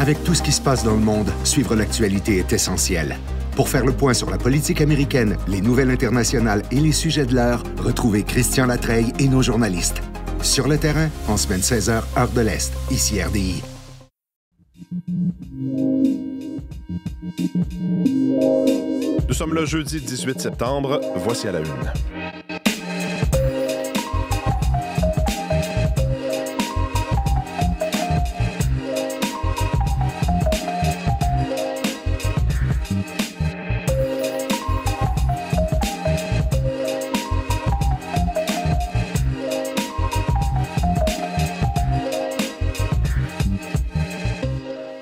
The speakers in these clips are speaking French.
Avec tout ce qui se passe dans le monde, suivre l'actualité est essentiel. Pour faire le point sur la politique américaine, les nouvelles internationales et les sujets de l'heure, retrouvez Christian Latreille et nos journalistes. Sur le terrain, en semaine 16h, heure de l'Est, ici RDI. Nous sommes le jeudi 18 septembre. Voici à la une.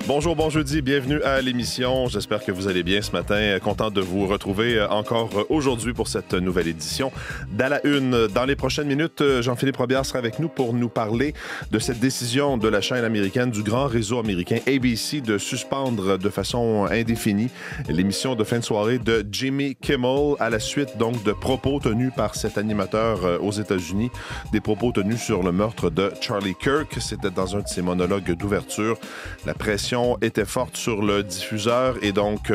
Bonjour, bon jeudi, bienvenue à l'émission. J'espère que vous allez bien ce matin. Content de vous retrouver encore aujourd'hui pour cette nouvelle édition d'À la Une. Dans les prochaines minutes, Jean-Philippe Robillard sera avec nous pour nous parler de cette décision de la chaîne américaine du grand réseau américain ABC de suspendre de façon indéfinie l'émission de fin de soirée de Jimmy Kimmel à la suite donc de propos tenus par cet animateur aux États-Unis, des propos tenus sur le meurtre de Charlie Kirk. C'était dans un de ses monologues d'ouverture. La pression était forte sur le diffuseur et donc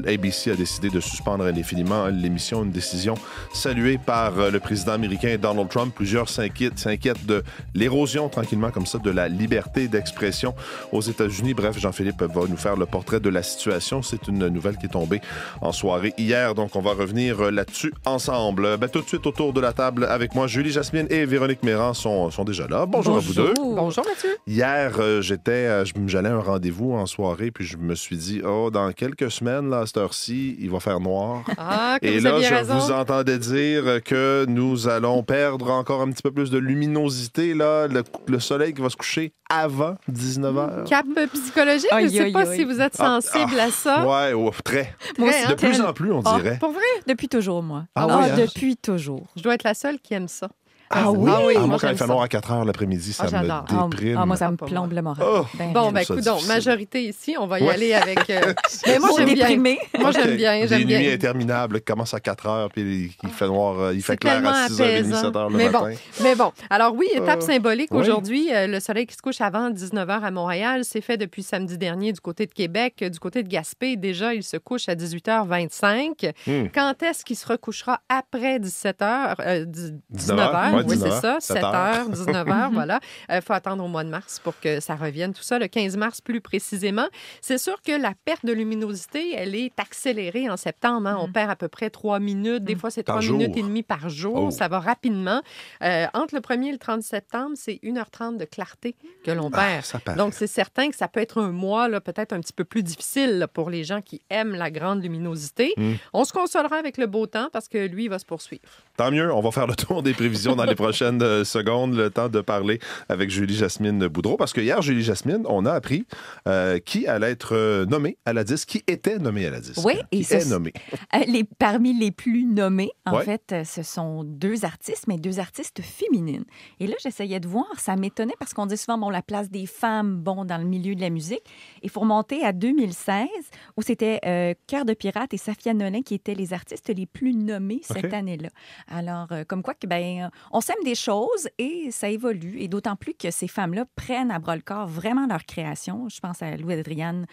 ABC a décidé de suspendre indéfiniment l'émission, une décision saluée par le président américain Donald Trump. Plusieurs s'inquiètent de l'érosion tranquillement comme ça de la liberté d'expression aux États-Unis. Bref, Jean-Philippe va nous faire le portrait de la situation. C'est une nouvelle qui est tombée en soirée hier, donc on va revenir là-dessus ensemble. Tout de suite autour de la table avec moi, Julie Jasmine et Véronique Méran sont déjà là. Bonjour à vous deux. Bonjour Mathieu. Hier, j'allais à un rendez-vous en soirée, puis je me suis dit, dans quelques semaine, là, à cette heure-ci, il va faire noir. Et là, je vous entendais dire que nous allons perdre encore un petit peu plus de luminosité. Là, le soleil qui va se coucher avant 19h. Cap psychologique, je ne sais pas si vous êtes sensible à ça. Oui, très. De plus en plus, on dirait. Pour vrai? Depuis toujours, moi. Depuis toujours. Je dois être la seule qui aime ça. Oui? Moi, quand il fait noir à 4 heures l'après-midi, ça me déprime. Moi, ça me plombe le moral. Écoute, majorité ici, on va y aller avec... Mais moi, j'aime bien. Moi, j'aime bien. Des nuits interminables qui commencent à 4 heures, puis il fait noir, il fait clair à 6h30, 7h le matin. Mais bon, alors oui, étape symbolique aujourd'hui. Le soleil qui se couche avant 19h à Montréal, c'est fait depuis samedi dernier du côté de Québec. Du côté de Gaspé, déjà, il se couche à 18h25. Quand est-ce qu'il se recouchera après 19h? Oui, c'est ça, 7h, 19h, voilà. Il faut attendre au mois de mars pour que ça revienne, tout ça, le 15 mars plus précisément. C'est sûr que la perte de luminosité, elle est accélérée en septembre. On perd à peu près 3 minutes. Des fois, c'est 3 minutes et demie par jour. Ça va rapidement. Entre le 1er et le 30 septembre, c'est 1h30 de clarté que l'on perd. Donc, c'est certain que ça peut être un mois, là, peut-être un petit peu plus difficile là, pour les gens qui aiment la grande luminosité. On se consolera avec le beau temps parce que lui, il va se poursuivre. Tant mieux, on va faire le tour des prévisions dans les prochaines secondes, le temps de parler avec Julie Jasmine Boudreau, parce que hier, Julie Jasmine, on a appris qui allait être nommé à la disque, qui était nommé à la disque. Oui, qui est nommé. Parmi les plus nommés, en fait, ce sont 2 artistes, mais 2 artistes féminines. Et là, j'essayais de voir, ça m'étonnait parce qu'on dit souvent, la place des femmes, dans le milieu de la musique. Il faut remonter à 2016, où c'était Cœur de Pirate et Safia Nolin qui étaient les artistes les plus nommés cette année-là. Alors, comme quoi, on sème des choses et ça évolue. Et d'autant plus que ces femmes-là prennent à bras-le-corps vraiment leur création. Je pense à Louis-Adrienne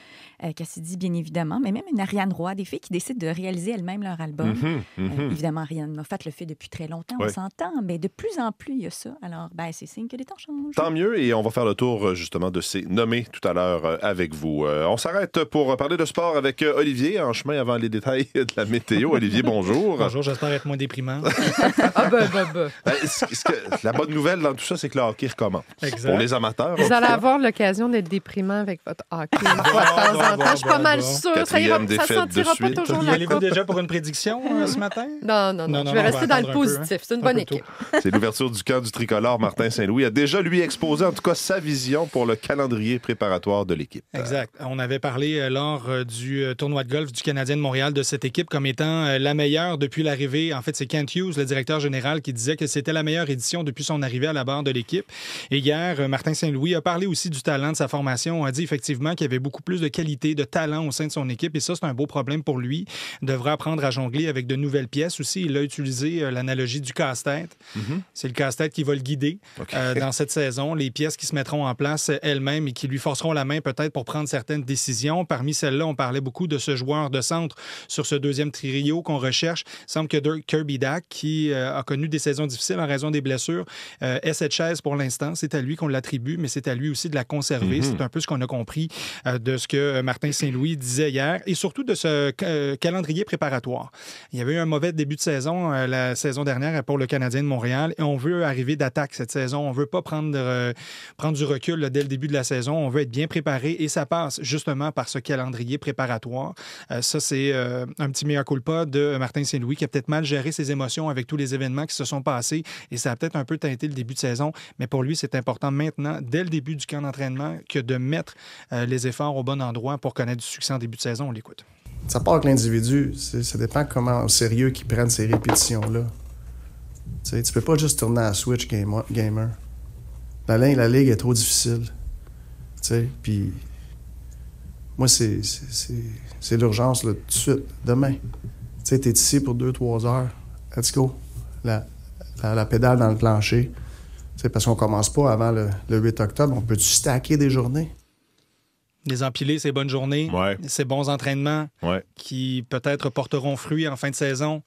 Cassidy, bien évidemment, mais même une Ariane Roy, des filles qui décident de réaliser elles-mêmes leur album. Évidemment, Ariane Moffat le fait depuis très longtemps, on s'entend, mais de plus en plus, il y a ça. Alors, c'est signe que les temps changent. Tant mieux, et on va faire le tour, justement, de ces nommés tout à l'heure avec vous. On s'arrête pour parler de sport avec Olivier, en chemin avant les détails de la météo. Olivier, bonjour. Bonjour, j'espère être moins déprimant. La bonne nouvelle dans tout ça, c'est que le hockey recommence. Exact. Pour les amateurs. Vous allez avoir l'occasion d'être déprimant avec votre hockey. De temps en temps, je suis pas mal sûre. Ça sentira pas toujours la Allez-vous déjà pour une prédiction ce matin? Non. Je vais rester dans le positif. C'est une bonne équipe. C'est l'ouverture du camp du tricolore. Martin Saint-Louis a déjà, lui, exposé, en tout cas, sa vision pour le calendrier préparatoire de l'équipe. Exact. On avait parlé lors du tournoi de golf du Canadien de Montréal de cette équipe comme étant la meilleure depuis l'arrivée. En fait, c'est Kent Hughes, le directeur général, qui disait que c'était la meilleure édition depuis son arrivée à la barre de l'équipe. Et hier, Martin Saint-Louis a parlé aussi du talent de sa formation. On a dit effectivement qu'il y avait beaucoup plus de qualité, de talent au sein de son équipe. Et ça, c'est un beau problème pour lui. Il devra apprendre à jongler avec de nouvelles pièces aussi. Il a utilisé l'analogie du casse-tête. C'est le casse-tête qui va le guider dans cette saison. Les pièces qui se mettront en place elles-mêmes et qui lui forceront la main peut-être pour prendre certaines décisions. Parmi celles-là, on parlait beaucoup de ce joueur de centre sur ce deuxième trio qu'on recherche. Il semble que Dirk Kirby Dack, qui a connu des saisons difficiles en raison des blessures, est cette chaise pour l'instant. C'est à lui qu'on l'attribue, mais c'est à lui aussi de la conserver. C'est un peu ce qu'on a compris de ce que Martin Saint-Louis disait hier et surtout de ce calendrier préparatoire. Il y avait eu un mauvais début de saison la saison dernière pour le Canadien de Montréal et on veut arriver d'attaque cette saison. On veut pas prendre du recul dès le début de la saison. On veut être bien préparé et ça passe justement par ce calendrier préparatoire. Ça, c'est un petit mea culpa de Martin Saint-Louis qui a peut-être mal géré ses émotions avec tous les événements qui se sont passés et ça a peut-être un peu teinté le début de saison. Mais pour lui, c'est important maintenant, dès le début du camp d'entraînement, que de mettre les efforts au bon endroit pour connaître du succès en début de saison. On l'écoute. Ça part avec l'individu. Ça dépend comment au sérieux qu'ils prennent ces répétitions-là. Tu peux pas juste tourner à la Switch gamer. La ligue est trop difficile. Puis moi, c'est l'urgence là, tout de suite, demain. Tu t'es ici pour 2-3 heures. Let's go. La pédale dans le plancher. Parce qu'on commence pas avant le 8 octobre. On peut-tu stacker des journées? Les empiler, ces bonnes journées, ces bons entraînements qui peut-être porteront fruit en fin de saison.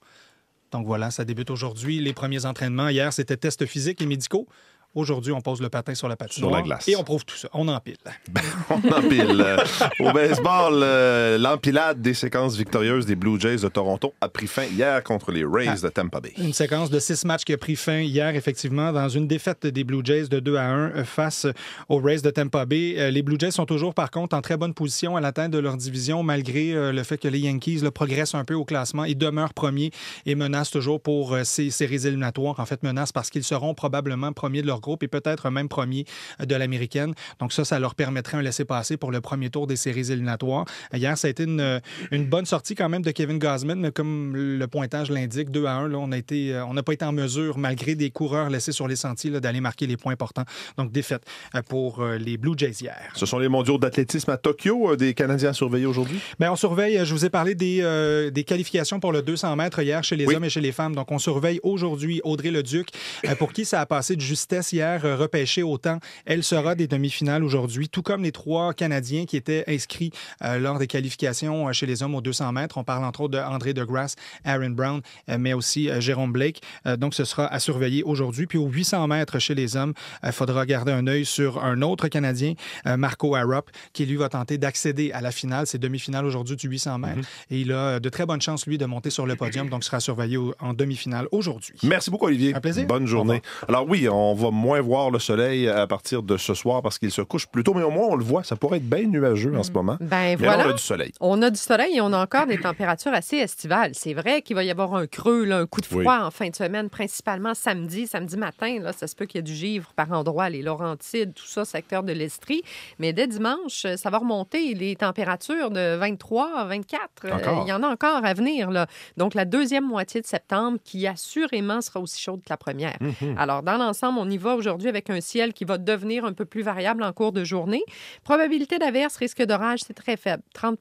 Donc voilà, ça débute aujourd'hui. Les premiers entraînements. Hier, c'était tests physiques et médicaux. Aujourd'hui, on pose le patin sur la patinoire. Sur la glace. Et on prouve tout ça. On empile. On empile. Au baseball, l'empilade des séquences victorieuses des Blue Jays de Toronto a pris fin hier contre les Rays de Tampa Bay. Une séquence de 6 matchs qui a pris fin hier, effectivement, dans une défaite des Blue Jays de 2-1 face aux Rays de Tampa Bay. Les Blue Jays sont toujours, par contre, en très bonne position à la tête de leur division, malgré le fait que les Yankees progressent un peu au classement. Ils demeurent premiers et menacent toujours pour ces séries éliminatoires. En fait, menacent parce qu'ils seront probablement premiers de leur groupe et peut-être même premier de l'américaine. Donc ça leur permettrait un laissez-passer pour le premier tour des séries éliminatoires. Hier, ça a été une bonne sortie quand même de Kevin Gausman, mais comme le pointage l'indique, 2-1, là, on n'a pas été en mesure, malgré des coureurs laissés sur les sentiers, là, d'aller marquer les points importants. Donc défaite pour les Blue Jays hier. Ce sont les mondiaux d'athlétisme à Tokyo, des Canadiens à surveiller aujourd'hui? Bien, on surveille, je vous ai parlé des qualifications pour le 200 mètres hier chez les hommes et chez les femmes. Donc on surveille aujourd'hui Audrey Leduc, pour qui ça a passé de justesse hier, repêchée au temps. Elle sera des demi-finales aujourd'hui, tout comme les 3 Canadiens qui étaient inscrits lors des qualifications chez les hommes aux 200 mètres. On parle entre autres de André DeGrasse, Aaron Brown, mais aussi Jérôme Blake. Donc, ce sera à surveiller aujourd'hui. Puis aux 800 mètres chez les hommes, il faudra garder un œil sur un autre Canadien, Marco Arop, qui lui va tenter d'accéder à la finale. C'est demi-finale aujourd'hui du 800 mètres. Et il a de très bonnes chances, lui, de monter sur le podium. Donc, sera surveillé en demi-finale aujourd'hui. Merci beaucoup, Olivier. Un plaisir. Bonne journée. Alors oui, on va moins voir le soleil à partir de ce soir parce qu'il se couche plus tôt, mais au moins on le voit, ça pourrait être bien nuageux en ce moment. Ben mais voilà. là, on a du soleil. On a du soleil et on a encore des températures assez estivales. C'est vrai qu'il va y avoir un creux, là, un coup de froid en fin de semaine, principalement samedi matin. Là, ça se peut qu'il y ait du givre par endroits, les Laurentides, tout ça, secteur de l'Estrie. Mais dès dimanche, ça va remonter les températures de 23 à 24. Il y en a encore à venir. Là. Donc, la deuxième moitié de septembre qui assurément sera aussi chaude que la première. Alors, dans l'ensemble, on y va aujourd'hui avec un ciel qui va devenir un peu plus variable en cours de journée. Probabilité d'averse, risque d'orage, c'est très faible. 30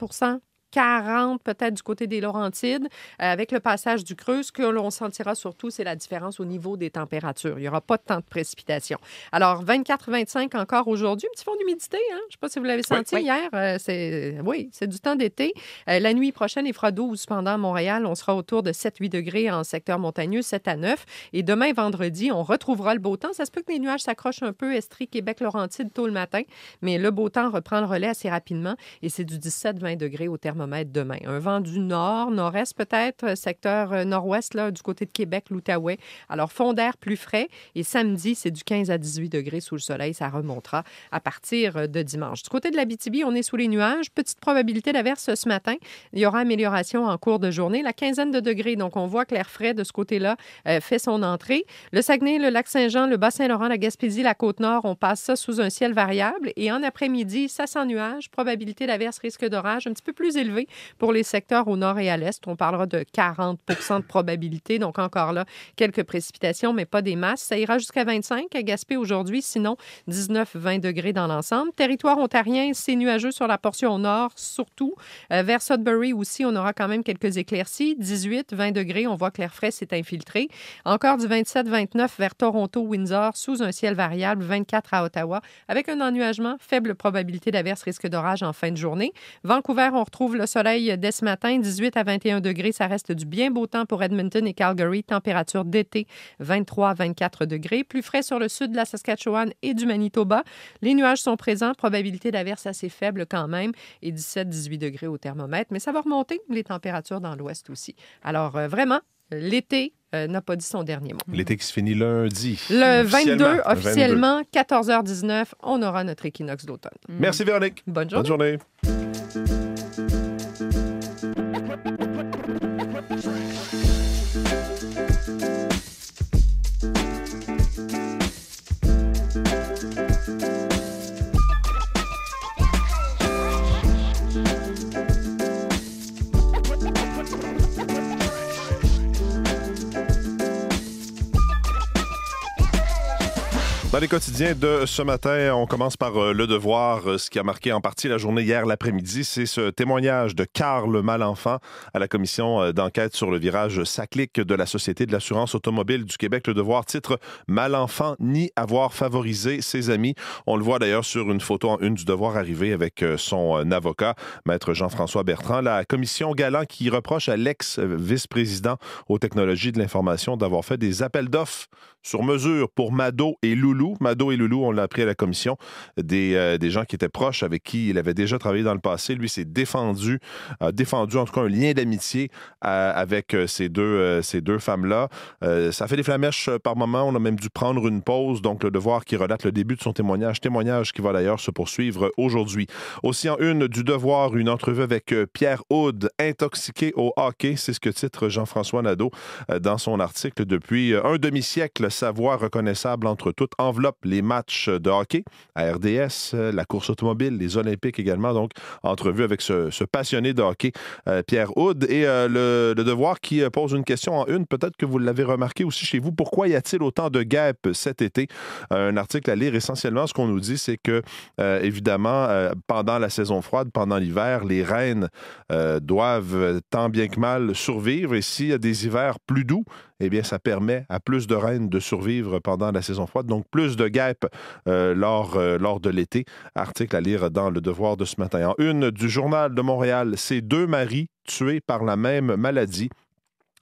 40 peut-être du côté des Laurentides. Avec le passage du creux, ce que l'on sentira surtout, c'est la différence au niveau des températures. Il n'y aura pas tant de précipitations. Alors, 24-25 encore aujourd'hui. Un petit fond d'humidité, hein? Je ne sais pas si vous l'avez senti hier. C'est du temps d'été. La nuit prochaine, il fera 12 pendant Montréal. On sera autour de 7-8 degrés en secteur montagneux, 7 à 9. Et demain, vendredi, on retrouvera le beau temps. Ça se peut que les nuages s'accrochent un peu, Estrie, Québec, Laurentides, tôt le matin. Mais le beau temps reprend le relais assez rapidement. Et c'est du 17-20 degrés au thermomètre demain. Un vent du nord, nord-est peut-être, secteur nord-ouest, là, du côté de Québec, l'Outaouais. Alors, fond d'air plus frais. Et samedi, c'est du 15 à 18 degrés sous le soleil. Ça remontera à partir de dimanche. Du côté de l'Abitibi, on est sous les nuages. Petite probabilité d'averse ce matin. Il y aura amélioration en cours de journée. La quinzaine de degrés. Donc, on voit que l'air frais de ce côté-là fait son entrée. Le Saguenay, le Lac-Saint-Jean, le Bas-Saint-Laurent, la Gaspésie, la Côte-Nord, on passe ça sous un ciel variable. Et en après-midi, ça sans nuages. Probabilité d'averse, risque d'orage un petit peu plus élevé élevé pour les secteurs au nord et à l'est. On parlera de 40 de probabilité. Donc, encore là, quelques précipitations, mais pas des masses. Ça ira jusqu'à 25 à Gaspé aujourd'hui. Sinon, 19-20 degrés dans l'ensemble. Territoire ontarien, c'est nuageux sur la portion au nord, surtout. Vers Sudbury aussi, on aura quand même quelques éclaircies. 18-20 degrés. On voit que l'air frais s'est infiltré. Encore du 27-29 vers Toronto, Windsor, sous un ciel variable. 24 à Ottawa, avec un ennuagement. Faible probabilité d'averse, risque d'orage en fin de journée. Vancouver, on retrouve le soleil dès ce matin. 18 à 21 degrés. Ça reste du bien beau temps pour Edmonton et Calgary. Température d'été, 23 à 24 degrés. Plus frais sur le sud de la Saskatchewan et du Manitoba. Les nuages sont présents. Probabilité d'averse assez faible quand même. Et 17-18 degrés au thermomètre. Mais ça va remonter, les températures dans l'ouest aussi. Alors, vraiment, l'été n'a pas dit son dernier mot. L'été qui se finit lundi. Le 22, officiellement, 14h19, on aura notre équinoxe d'automne. Merci, Véronique. Bonne journée. Bonne journée. Dans les quotidiens de ce matin, on commence par Le Devoir. Ce qui a marqué en partie la journée hier l'après-midi, c'est ce témoignage de Karl Malenfant à la commission d'enquête sur le virage Saclic de la Société de l'assurance automobile du Québec. Le Devoir titre « Malenfant nie avoir favorisé ses amis ». On le voit d'ailleurs sur une photo en une du Devoir arrivé avec son avocat, Maître Jean-François Bertrand. La commission Galland qui reproche à l'ex-vice-président aux technologies de l'information d'avoir fait des appels d'offres sur mesure pour Mado et Loulou. Mado et Loulou, on l'a appris à la commission, des gens qui étaient proches, avec qui il avait déjà travaillé dans le passé. Lui s'est défendu en tout cas un lien d'amitié avec ces deux femmes-là. Ça fait des flamèches par moment. On a même dû prendre une pause. Donc, Le Devoir qui relate le début de son témoignage qui va d'ailleurs se poursuivre aujourd'hui. Aussi en une du Devoir, une entrevue avec Pierre Houde, intoxiqué au hockey. C'est ce que titre Jean-François Nadeau dans son article. Depuis un demi-siècle, sa voix reconnaissable entre toutes enveloppe les matchs de hockey à RDS, la course automobile, les Olympiques également. Donc, entrevue avec ce passionné de hockey, Pierre Houde. Et le Devoir qui pose une question en une, peut-être que vous l'avez remarqué aussi chez vous. Pourquoi y a-t-il autant de guêpes cet été? Un article à lire essentiellement. Ce qu'on nous dit, c'est que, évidemment, pendant la saison froide, pendant l'hiver, les rennes doivent tant bien que mal survivre. Et s'il y a des hivers plus doux, eh bien, ça permet à plus de rennes de survivre pendant la saison froide. Donc, plus de guêpes lors de l'été. Article à lire dans Le Devoir de ce matin. En une du Journal de Montréal, ces deux maris tués par la même maladie.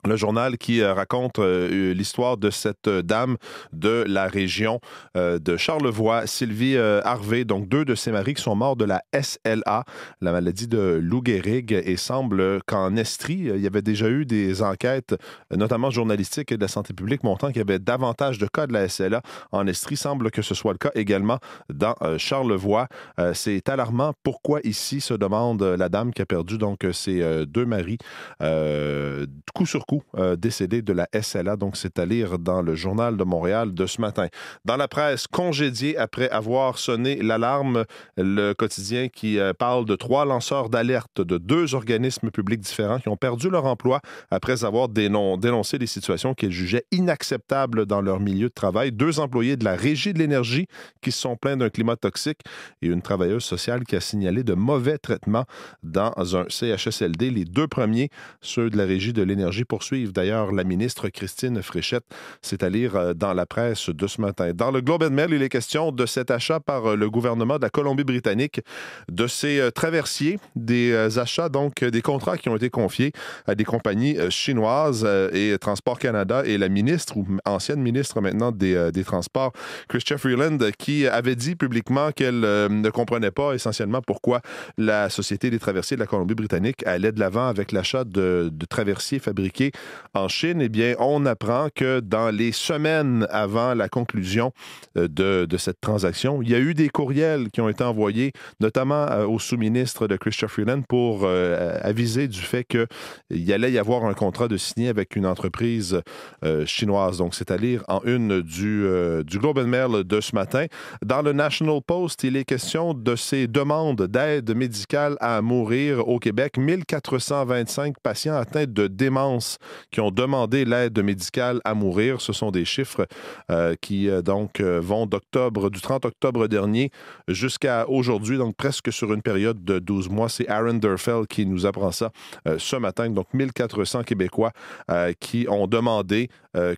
Le journal qui raconte l'histoire de cette dame de la région de Charlevoix, Sylvie Harvey, donc deux de ses maris qui sont morts de la SLA, la maladie de Lou Gehrig, et semble qu'en Estrie, il y avait déjà eu des enquêtes, notamment journalistiques et de la santé publique, montrant qu'il y avait davantage de cas de la SLA en Estrie. Semble que ce soit le cas également dans Charlevoix. C'est alarmant. Pourquoi ici, se demande la dame qui a perdu donc ses deux maris coup sur coup décédé de la SLA. Donc, c'est à lire dans le Journal de Montréal de ce matin. Dans la presse, congédié après avoir sonné l'alarme, le quotidien qui parle de 3 lanceurs d'alerte de 2 organismes publics différents qui ont perdu leur emploi après avoir dénoncé des situations qu'ils jugeaient inacceptables dans leur milieu de travail. 2 employés de la Régie de l'énergie qui se sont plaints d'un climat toxique et une travailleuse sociale qui a signalé de mauvais traitements dans un CHSLD. Les 2 premiers, ceux de la Régie de l'énergie, poursuivent d'ailleurs la ministre Christine Fréchette. C'est à lire dans la presse de ce matin. Dans le Globe and Mail, il est question de cet achat par le gouvernement de la Colombie-Britannique de ces traversiers, des achats, donc des contrats qui ont été confiés à des compagnies chinoises et Transport Canada et la ministre, ou ancienne ministre maintenant des Transports, Chrystia Freeland, qui avait dit publiquement qu'elle ne comprenait pas essentiellement pourquoi la Société des traversiers de la Colombie-Britannique allait de l'avant avec l'achat de traversiers fabriqués impliqués en Chine. Eh bien, on apprend que dans les semaines avant la conclusion de cette transaction, il y a eu des courriels qui ont été envoyés, notamment au sous-ministre de Chrystia Freeland, pour aviser du fait qu'il allait y avoir un contrat de signer avec une entreprise chinoise. Donc, c'est à lire en une du Globe and Mail de ce matin. Dans le National Post, il est question de ces demandes d'aide médicale à mourir au Québec. 1425 patients atteints de démence qui ont demandé l'aide médicale à mourir. Ce sont des chiffres qui vont du 30 octobre dernier jusqu'à aujourd'hui, donc presque sur une période de 12 mois. C'est Aaron Derfeld qui nous apprend ça ce matin. Donc 1400 Québécois qui ont demandé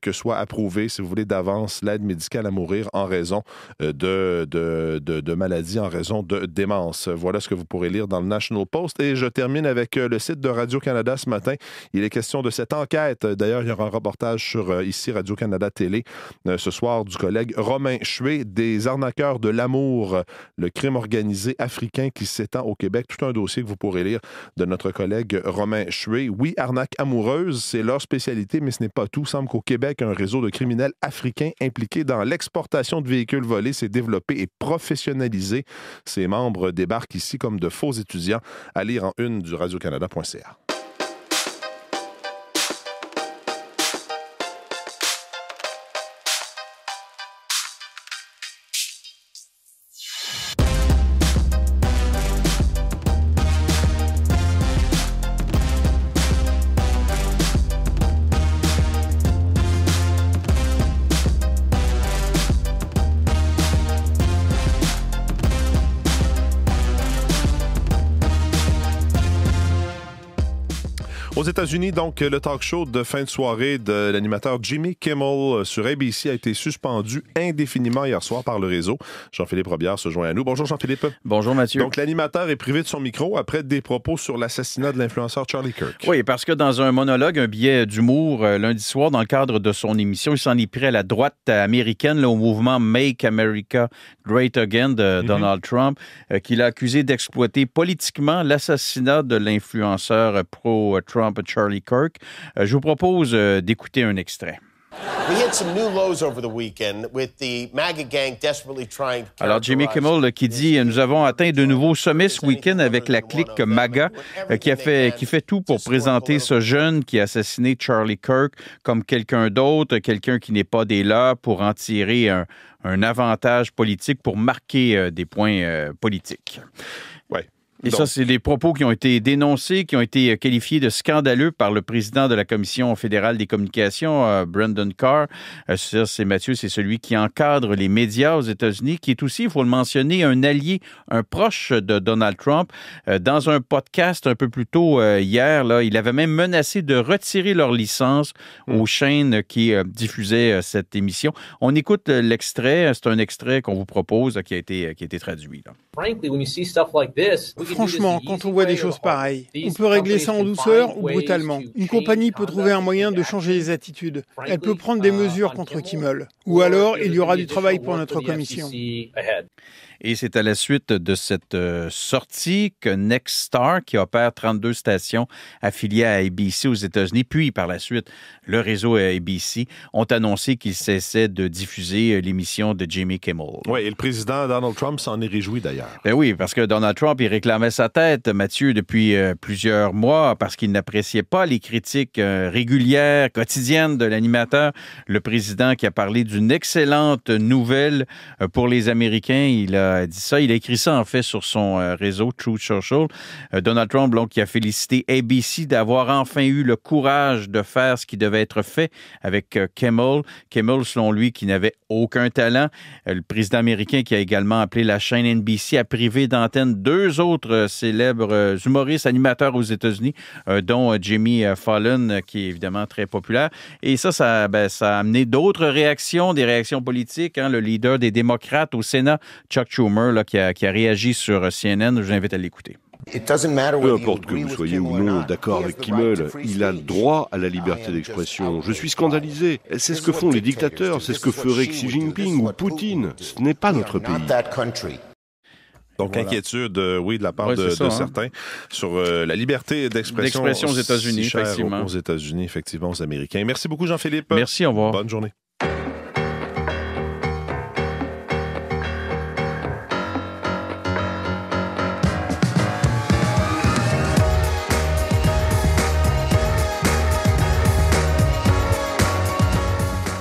que soit approuvée, si vous voulez, d'avance l'aide médicale à mourir en raison de maladies, en raison de démence. Voilà ce que vous pourrez lire dans le National Post. Et je termine avec le site de Radio-Canada ce matin. Il est question de cette enquête. D'ailleurs, il y aura un reportage sur ici Radio-Canada Télé ce soir du collègue Romain Chouet, des arnaqueurs de l'amour, le crime organisé africain qui s'étend au Québec. Tout un dossier que vous pourrez lire de notre collègue Romain Chouet. Oui, arnaque amoureuse, c'est leur spécialité, mais ce n'est pas tout. Il semble qu'au Québec, un réseau de criminels africains impliqués dans l'exportation de véhicules volés s'est développé et professionnalisé. Ses membres débarquent ici comme de faux étudiants. À lire en une du radiocanada.ca. Aux États-Unis, donc, le talk show de fin de soirée de l'animateur Jimmy Kimmel sur ABC a été suspendu indéfiniment hier soir par le réseau. Jean-Philippe Robillard se joint à nous. Bonjour Jean-Philippe. Bonjour Mathieu. Donc, l'animateur est privé de son micro après des propos sur l'assassinat de l'influenceur Charlie Kirk. Oui, parce que dans un monologue, un billet d'humour lundi soir, dans le cadre de son émission, il s'en est pris à la droite américaine, là, au mouvement Make America Great Again de Donald Trump, qu'il a accusé d'exploiter politiquement l'assassinat de l'influenceur pro-Trump Charlie Kirk. Je vous propose d'écouter un extrait. Alors, Jimmy Kimmel qui dit « Nous avons atteint de nouveaux sommets ce week-end avec la clique MAGA qui fait tout pour présenter ce jeune qui a assassiné Charlie Kirk comme quelqu'un d'autre, quelqu'un qui n'est pas des leurs pour en tirer un avantage politique, pour marquer des points politiques. » Ouais. Et donc, ça, c'est des propos qui ont été dénoncés, qui ont été qualifiés de scandaleux par le président de la Commission fédérale des communications, Brendan Carr. Ça, c'est Mathieu, c'est celui qui encadre les médias aux États-Unis, qui est aussi, il faut le mentionner, un allié, un proche de Donald Trump. Dans un podcast un peu plus tôt hier, là, il avait même menacé de retirer leur licence aux chaînes qui diffusaient cette émission. On écoute l'extrait. C'est un extrait qu'on vous propose qui a été traduit, là. Franchement, quand on voit des choses pareilles, on peut régler ça en douceur ou brutalement. Une compagnie peut trouver un moyen de changer les attitudes. Elle peut prendre des mesures contre Kimmel. Ou alors, il y aura du travail pour notre commission. Et c'est à la suite de cette sortie que Nexstar, qui opère 32 stations affiliées à ABC aux États-Unis, puis par la suite le réseau ABC, ont annoncé qu'ils cessaient de diffuser l'émission de Jimmy Kimmel. Oui, et le président Donald Trump s'en est réjoui d'ailleurs. Ben oui, parce que Donald Trump, il réclamait sa tête, Mathieu, depuis plusieurs mois, parce qu'il n'appréciait pas les critiques régulières, quotidiennes de l'animateur. Le président qui a parlé d'une excellente nouvelle pour les Américains, il a dit ça. Il a écrit ça, en fait, sur son réseau Truth Social. Donald Trump, donc, qui a félicité ABC d'avoir enfin eu le courage de faire ce qui devait être fait avec Kimmel. Kimmel, selon lui, qui n'avait aucun talent. Le président américain qui a également appelé la chaîne NBC à priver d'antenne deux autres célèbres humoristes, animateurs aux États-Unis, dont Jimmy Fallon, qui est évidemment très populaire. Et ça a amené d'autres réactions, des réactions politiques. Le leader des démocrates au Sénat, Chuck Schumer, là, qui a réagi sur CNN. Je vous invite à l'écouter. Peu importe que vous soyez ou non d'accord avec Kimmel, il a le droit à la liberté d'expression. Je suis scandalisé. C'est ce que font les dictateurs, c'est ce que ferait Xi Jinping ou Poutine. Ce n'est pas notre pays. Donc, inquiétude, oui, de la part de certains sur la liberté d'expression aux États-Unis, si chère effectivement. aux États-Unis, effectivement, aux Américains. Merci beaucoup, Jean-Philippe. Merci, au revoir. Bonne journée.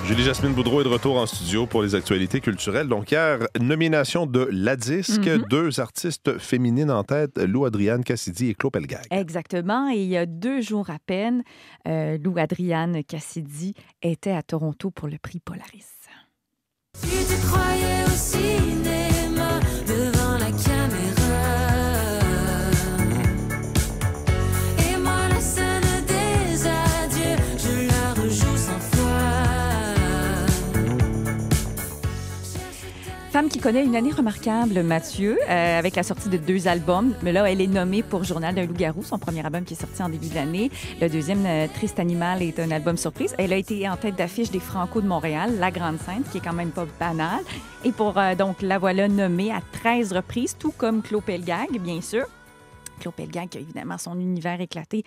Julie-Jasmine Boudreau est de retour en studio pour les actualités culturelles. Donc hier, nomination de La Disque, 2 artistes féminines en tête, Lou Adrienne Cassidy et Claude Pelgag. Exactement. Et il y a 2 jours à peine, Lou Adrienne Cassidy était à Toronto pour le prix Polaris. Tu te croyais au cinéma devant la caméra. Et moi, la scène des adieux, je la rejoue sans foi. Femme qui connaît une année remarquable, Mathieu, avec la sortie de 2 albums. Mais là, elle est nommée pour Journal d'un loup-garou, son premier album qui est sorti en début de l'année. Le deuxième, Triste Animal, est un album surprise. Elle a été en tête d'affiche des Franco de Montréal, La Grande Scène, qui est quand même pas banal. Et pour donc la voilà nommée à 13 reprises, tout comme Claude Pelgag, bien sûr. Claude Pelgag qui a évidemment son univers éclaté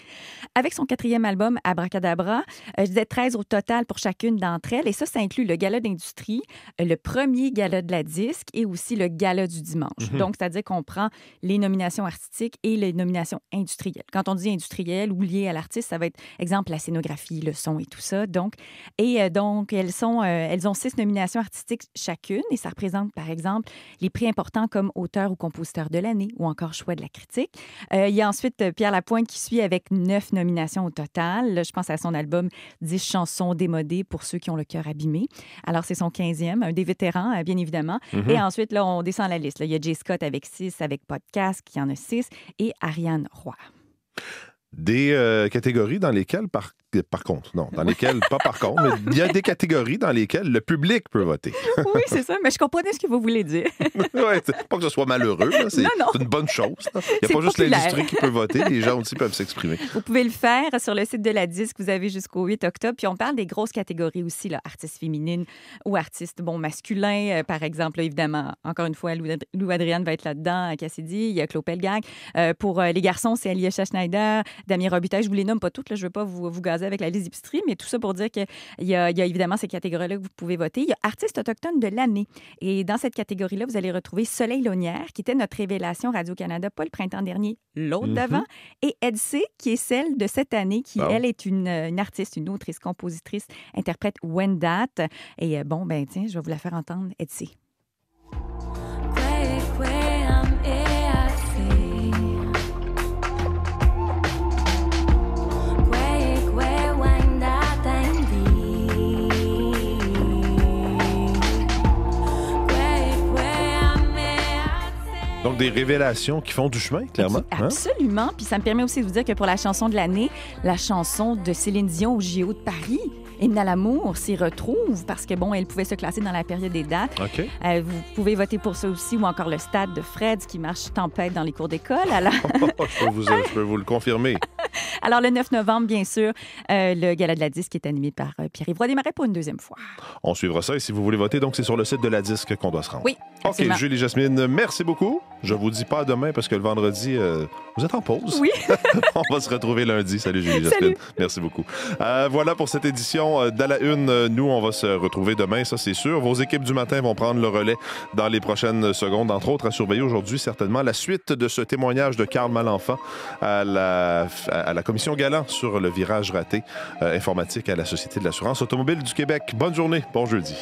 avec son 4e album, Abracadabra. Je disais 13 au total pour chacune d'entre elles. Et ça inclut le gala d'industrie, le premier gala de la disque et aussi le gala du dimanche. Donc, c'est-à-dire qu'on prend les nominations artistiques et les nominations industrielles. Quand on dit industriel ou lié à l'artiste, ça va être, exemple, la scénographie, le son et tout ça. Donc, elles ont 6 nominations artistiques chacune et ça représente, par exemple, les prix importants comme auteur ou compositeur de l'année ou encore choix de la critique. Il y a ensuite Pierre Lapointe qui suit avec 9 nominations au total. Là, je pense à son album 10 chansons démodées pour ceux qui ont le cœur abîmé. Alors, c'est son 15e, un des vétérans, bien évidemment. Et ensuite, là, on descend la liste. Là, il y a Jay Scott avec 6, avec Podcast qui en a 6 et Ariane Roy. Des catégories dans lesquelles, par contre, mais il y a des catégories dans lesquelles le public peut voter. Oui, c'est ça, mais je comprenais ce que vous voulez dire. Ouais, pas que ce soit malheureux, là, c'est une bonne chose. Il n'y a pas juste l'industrie qui peut voter, les gens aussi peuvent s'exprimer. Vous pouvez le faire sur le site de la Disque, vous avez jusqu'au 8 octobre, puis on parle des grosses catégories aussi, là, artistes féminines ou artistes masculins, par exemple, là, évidemment, encore une fois, Lou Adrienne va être là-dedans, Cassidy, il y a Claude Pelgag. Pour les garçons, c'est Alyosha Schneider, Damien Robitaille, je vous les nomme pas toutes, là, je ne veux pas vous gazer avec la liste d'épicerie, mais tout ça pour dire qu'il y a évidemment ces catégories-là que vous pouvez voter. Il y a artiste autochtone de l'année. Et dans cette catégorie-là, vous allez retrouver Soleil Launière, qui était notre révélation Radio-Canada, pas le printemps dernier, l'autre d'avant, et Edsy, qui est celle de cette année, qui, elle, est une artiste, une autrice, compositrice, interprète Wendat. Et tiens, je vais vous la faire entendre, Edsy. Donc, des révélations qui font du chemin, clairement. Absolument. Puis ça me permet aussi de vous dire que pour la chanson de l'année, la chanson de Céline Dion au JO de Paris, Hymne à l'amour, s'y retrouve parce que, elle pouvait se classer dans la période des dates. Okay. Vous pouvez voter pour ça aussi ou encore le Stade de Fred qui marche tempête dans les cours d'école. Alors... je peux vous le confirmer. Alors, le 9 novembre, bien sûr, le Gala de la Disque est animé par Pierre-Yves Roy Desmarais pour une 2e fois. On suivra ça et si vous voulez voter, donc c'est sur le site de la Disque qu'on doit se rendre. Oui, absolument. OK, Julie-Jasmine, merci beaucoup. Je vous dis pas à demain parce que le vendredi, vous êtes en pause. Oui. On va se retrouver lundi. Salut Julie-Jasmine. Merci beaucoup. Voilà pour cette édition d'À la Une. Nous, on va se retrouver demain, ça c'est sûr. Vos équipes du matin vont prendre le relais dans les prochaines secondes. Entre autres, à surveiller aujourd'hui certainement la suite de ce témoignage de Karl Malenfant à la commission Galant sur le virage raté informatique à la Société de l'assurance automobile du Québec. Bonne journée, bon jeudi.